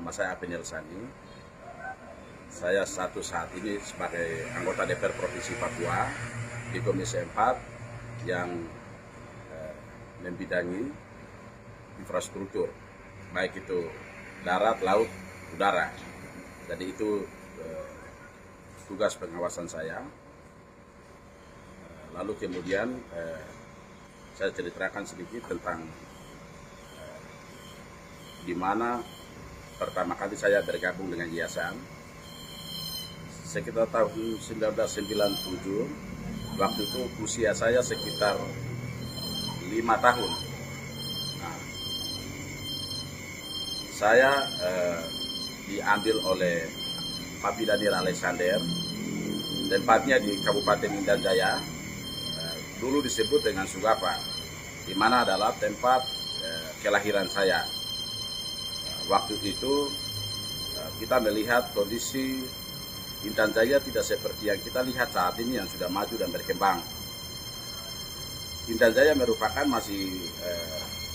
Nama saya Apeniel Sani. Saya saat ini sebagai anggota DPR Provinsi Papua di Komisi 4 yang membidangi infrastruktur, baik itu darat, laut, udara. Jadi itu tugas pengawasan saya. Lalu kemudian saya ceritakan sedikit tentang di mana pertama kali saya bergabung dengan yayasan sekitar tahun 1997. Waktu itu usia saya sekitar 5 tahun. Nah, saya diambil oleh Papi Daniel Alexander, tempatnya di Kabupaten Intan Jaya, dulu disebut dengan Sugapa, di mana adalah tempat kelahiran saya. Waktu itu kita melihat kondisi Intan Jaya tidak seperti yang kita lihat saat ini yang sudah maju dan berkembang. Intan Jaya merupakan masih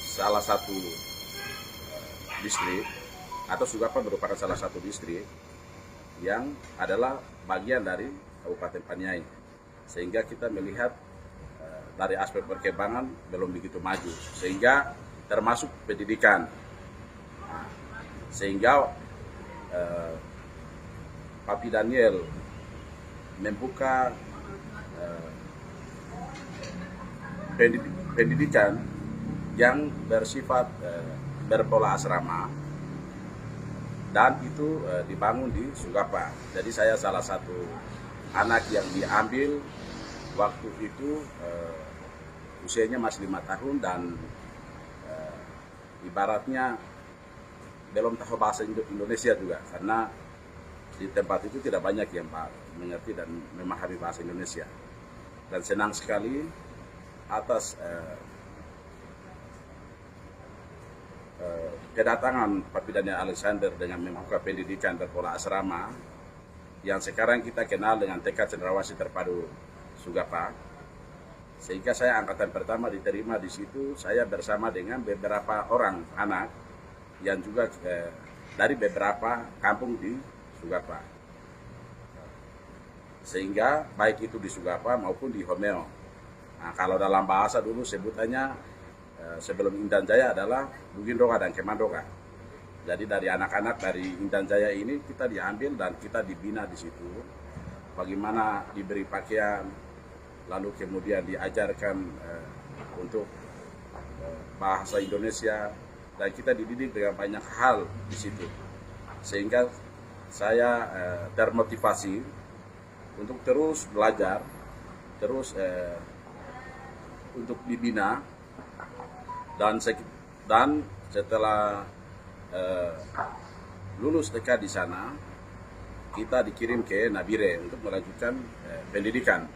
salah satu distrik, atau Sugapa merupakan salah satu distrik yang adalah bagian dari Kabupaten Paniai. Sehingga kita melihat dari aspek perkembangan belum begitu maju, sehingga termasuk pendidikan. Sehingga Papi Daniel membuka pendidikan yang bersifat berpola asrama, dan itu dibangun di Sugapa. Jadi saya salah satu anak yang diambil waktu itu usianya masih 5 tahun dan ibaratnya belum tahu bahasa Indonesia juga, karena di tempat itu tidak banyak yang mengerti dan memahami bahasa Indonesia. Dan senang sekali atas kedatangan Papi Daniel Alexander dengan membuka pendidikan berpola asrama yang sekarang kita kenal dengan TK Cendrawasih Terpadu Sugapa. Sehingga saya angkatan pertama diterima di situ, saya bersama dengan beberapa orang anak yang juga dari beberapa kampung di Sugapa. Sehingga baik itu di Sugapa maupun di Homeo. Nah, kalau dalam bahasa dulu sebutannya sebelum Intan Jaya adalah Bugindoka dan Kemandoka. Jadi dari anak-anak dari Intan Jaya ini kita diambil dan kita dibina di situ. Bagaimana diberi pakaian, lalu kemudian diajarkan untuk bahasa Indonesia, dan kita dididik dengan banyak hal di situ. Sehingga saya termotivasi untuk terus belajar, terus untuk dibina, dan setelah lulus TK di sana, kita dikirim ke Nabire untuk melanjutkan pendidikan,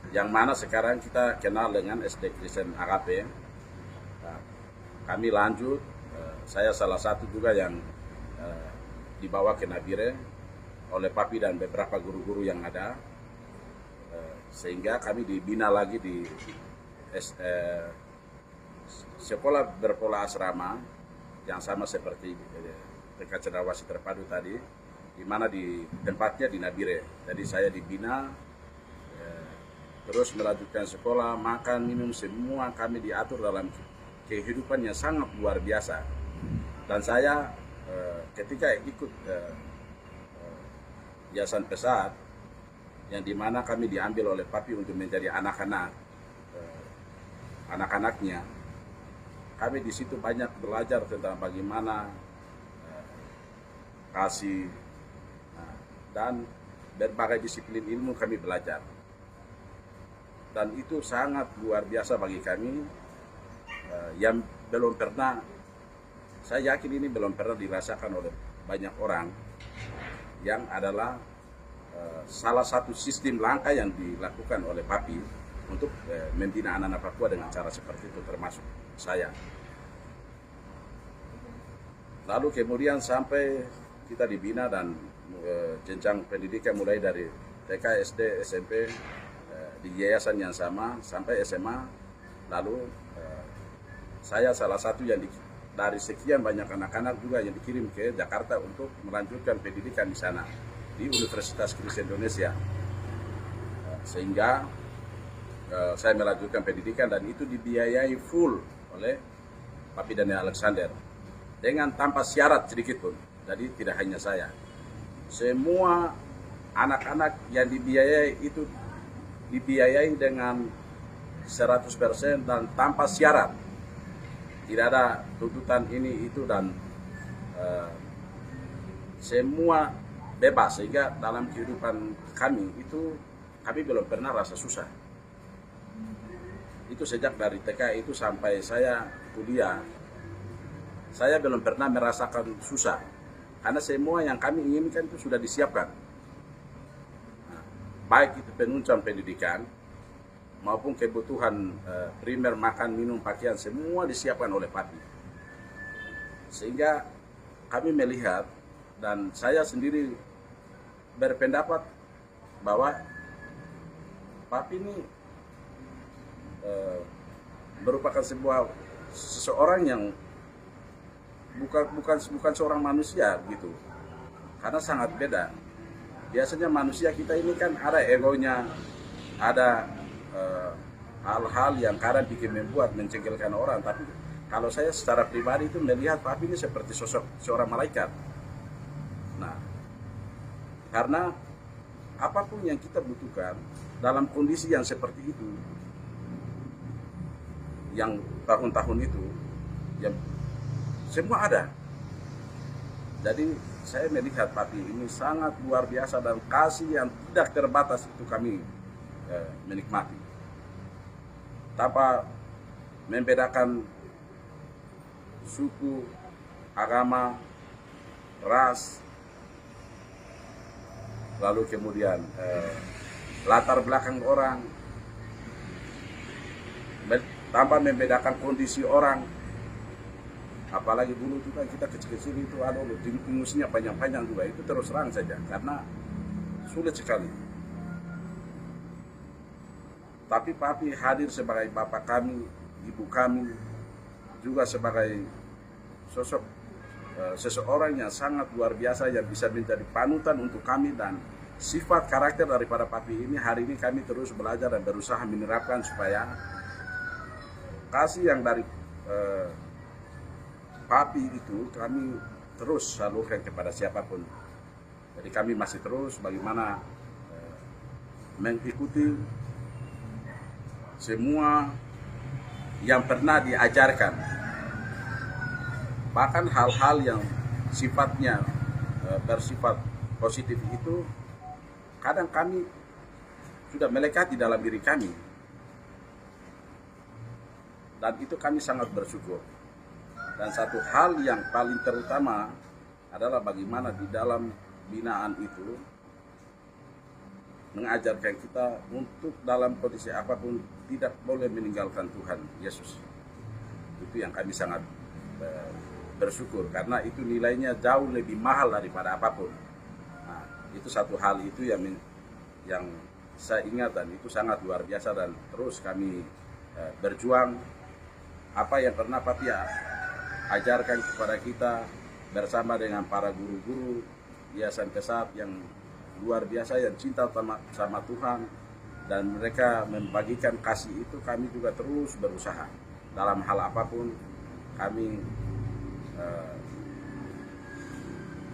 yang mana sekarang kita kenal dengan SD Kristen AKP. Kami lanjut, saya salah satu juga yang dibawa ke Nabire oleh Papi dan beberapa guru-guru yang ada, sehingga kami dibina lagi di sekolah berpola asrama yang sama seperti TK Cendrawasih Terpadu tadi, di mana di tempatnya di Nabire. Jadi saya dibina, terus melanjutkan sekolah, makan, minum, semua kami diatur dalam kehidupan yang sangat luar biasa. Dan saya ketika ikut Yayasan Pesat, yang dimana kami diambil oleh Papi untuk menjadi anak-anaknya, kami di situ banyak belajar tentang bagaimana kasih, dan berbagai disiplin ilmu kami belajar. Dan itu sangat luar biasa bagi kami, yang belum pernah, saya yakin ini belum pernah dirasakan oleh banyak orang, yang adalah salah satu sistem langkah yang dilakukan oleh Papi untuk membina anak-anak Papua dengan cara seperti itu, termasuk saya. Lalu kemudian sampai kita dibina dan jenjang pendidikan mulai dari TK, SD, SMP di yayasan yang sama sampai SMA. Lalu saya salah satu yang dari sekian banyak anak-anak juga yang dikirim ke Jakarta untuk melanjutkan pendidikan di sana di Universitas Kristen Indonesia. Sehingga saya melanjutkan pendidikan dan itu dibiayai full oleh Papi Daniel Alexander dengan tanpa syarat sedikit pun. Jadi tidak hanya saya, semua anak-anak yang dibiayai itu dibiayai dengan 100% dan tanpa syarat. Tidak ada tuntutan ini itu dan semua bebas, sehingga dalam kehidupan kami itu kami belum pernah rasa susah. Itu sejak dari TK itu sampai saya kuliah, saya belum pernah merasakan susah. Karena semua yang kami inginkan itu sudah disiapkan. Nah, baik itu penunjang pendidikan, maupun kebutuhan primer, makan, minum, pakaian, semua disiapkan oleh Papi. Sehingga kami melihat, dan saya sendiri berpendapat bahwa Papi ini merupakan seseorang yang bukan seorang manusia gitu, karena sangat beda. Biasanya manusia kita ini kan ada egonya, ada hal-hal yang kadang bikin membuat mencengkelkan orang. Tapi kalau saya secara pribadi itu melihat Papi ini seperti sosok seorang malaikat. Nah, karena apapun yang kita butuhkan dalam kondisi yang seperti itu, yang tahun-tahun itu, yang semua ada. Jadi saya melihat Papi ini sangat luar biasa dan kasih yang tidak terbatas itu kami menikmati. Tanpa membedakan suku, agama, ras, lalu kemudian latar belakang orang, tanpa membedakan kondisi orang. Apalagi dulu juga kita kecil-kecil itu ada fungsinya panjang-panjang juga, itu terus terang saja karena sulit sekali. Tapi Papi hadir sebagai bapak kami, ibu kami, juga sebagai sosok seseorang yang sangat luar biasa yang bisa menjadi panutan untuk kami. Dan sifat karakter daripada Papi ini hari ini kami terus belajar dan berusaha menerapkan supaya kasih yang dari Papi itu kami terus salurkan kepada siapapun. Jadi kami masih terus bagaimana mengikuti semua yang pernah diajarkan. Bahkan hal-hal yang sifatnya bersifat positif itu kadang kami sudah melekat di dalam diri kami. Dan itu kami sangat bersyukur. Dan satu hal yang paling terutama adalah bagaimana di dalam binaan itu mengajarkan kita untuk dalam kondisi apapun tidak boleh meninggalkan Tuhan Yesus. Itu yang kami sangat bersyukur karena itu nilainya jauh lebih mahal daripada apapun. Nah, itu satu hal itu yang saya ingat dan itu sangat luar biasa dan terus kami berjuang apa yang pernah Papi ajarkan kepada kita bersama dengan para guru-guru Yayasan Pesat yang luar biasa yang cinta sama Tuhan dan mereka membagikan kasih itu. Kami juga terus berusaha dalam hal apapun. Kami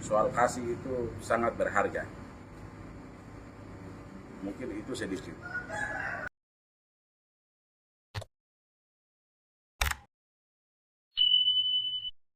soal kasih itu sangat berharga. Mungkin itu sedikit.